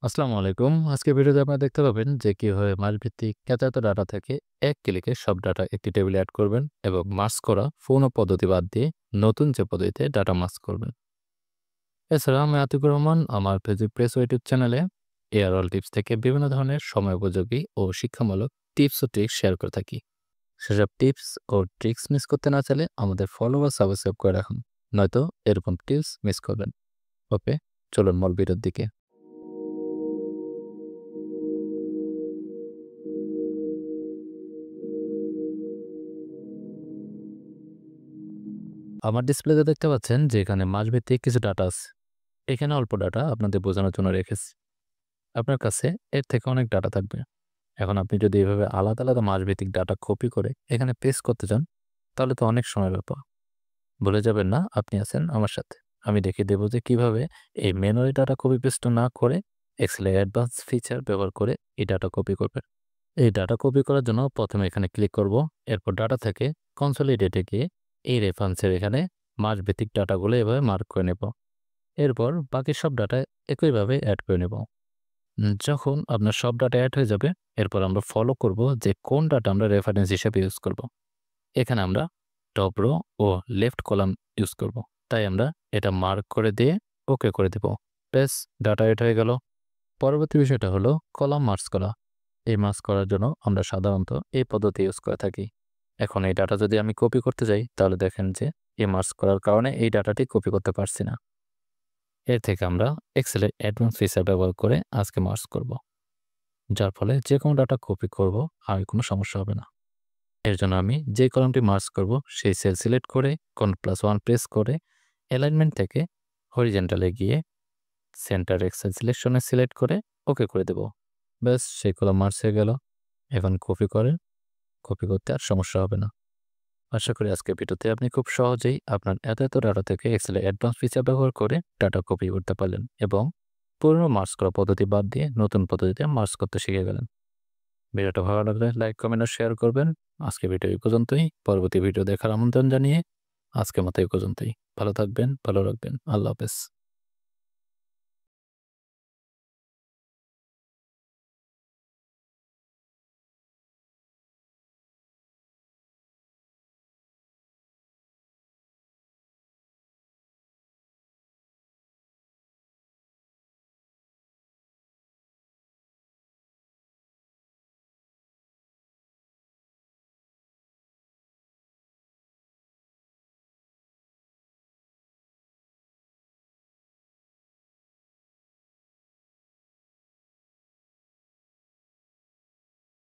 আসসালামু আলাইকুম। আজকের ভিডিওতে আপনারা দেখতে পাবেন যে কিভাবে মাসভিত্তিক এত ডাটা থেকে এক ক্লিকে সব ডাটা একটি টেবিলে এড করবেন এবং মার্জ করা পুরোনো পদ্ধতি বাদ দিয়ে নতুন যে পদ্ধতিতে ডাটা মার্জ করবেন। এছাড়া আমি আতিকুর রহমান আমার ফেসবুক পেজ ও ইউটিউব চ্যানেলে এআরএল টিপস থেকে বিভিন্ন ধরনের সময় উপযোগী ও শিক্ষামূলক টিপস ও ট্রিক্স শেয়ার করে থাকি। সেসব টিপস ও ট্রিক্স মিস করতে না চাইলে আমাদের ফলো বা সাবস্ক্রাইব করে রাখুন। নয়তো এরকম টিপস মিস করবেন। ওকে, চলুন মূল ভিডিওর দিকে। আমার ডিসপ্লেতে দেখতে পাচ্ছেন যে এখানে মাসভিত্তিক কিছু ডাটা আছে। এখানে অল্প ডাটা আপনাদের বোঝানোর জন্য রেখেছি। আপনার কাছে এর থেকে অনেক ডাটা থাকবে। এখন আপনি যদি এভাবে আলাদা, আলাদা মাসভিত্তিক ডাটা কপি করে এখানে পেস্ট করতে চান, তাহলে তো অনেক সময় ব্যাপার। ভুলে যাবেন না আপনি আছেন আমার সাথে। আমি দেখিয়ে দেব যে কিভাবে এই ম্যানুয়ালি ডাটা কপি পেস্ট না করে এক্সেলের অ্যাডভান্স ফিচার ব্যবহার করে এই ডাটা কপি করবেন। এই ডাটা কপি করার জন্য প্রথমে এখানে ক্লিক করব। এরপর ডাটা থেকে কনসোলিডেটে গিয়ে এই রেফারেন্সের এখানে মাসভিত্তিক ডাটাগুলো এভাবে মার্ক করে নেব। এরপর বাকি সব ডাটা একইভাবে অ্যাড করে নেব। যখন আপনার সব ডাটা অ্যাড হয়ে যাবে, এরপর আমরা ফলো করব যে কোন ডাটা আমরা রেফারেন্স হিসেবে ইউজ করব। এখানে আমরা টপ রো ও লেফট কলাম ইউজ করব। তাই আমরা এটা মার্ক করে দিয়ে ওকে করে দেব। ব্যাস, ডাটা অ্যাড হয়ে গেল। পরবর্তী বিষয়টা হলো কলাম মার্জ করা। এই মার্জ করার জন্য আমরা সাধারণত এই পদ্ধতি ইউজ করে থাকি। এখন এই ডাটা যদি আমি কপি করতে যাই, তাহলে দেখেন যে এই মার্জ করার কারণে এই ডাটাটি কপি করতে পারছি না। এর থেকে আমরা এক্সেলের অ্যাডভান্স ফিচার ব্যবহার করে আজকে মার্জ করব, যার ফলে যে কোনো ডাটা কপি করব আর কোনো সমস্যা হবে না। এর জন্য আমি যে কলামটি মার্জ করব সেই সেল সিলেক্ট করে Ctrl+1 প্রেস করে অ্যালাইনমেন্ট থেকে হরিজেন্টালে গিয়ে সেন্টার এক্সেল সিলেকশনে সিলেক্ট করে ওকে করে দেব। ব্যাস, সেই কলাম মার্জ হয়ে গেল। এখন কপি করতে আর সমস্যা হবে না। আশা করি আজকের ভিডিওতে আপনি খুব সহজেই আপনার এত ডাটা থেকে এক্সেলের অ্যাডভান্স ফিচার ব্যবহার করে ডাটা কপি করতে পারলেন এবং পুরনো মার্জ করা পদ্ধতি বাদ দিয়ে নতুন পদ্ধতিতে মার্জ করতে শিখে গেলেন। ভিডিওটা ভালো লাগলে লাইক, কমেন্ট ও শেয়ার করবেন। আজকের ভিডিও এই পর্যন্তই। পরবর্তী ভিডিও দেখার আমন্ত্রণ জানিয়ে আজকের মতো এই পর্যন্তই। ভালো থাকবেন, ভালো রাখবেন। আল্লাহ হাফেজ।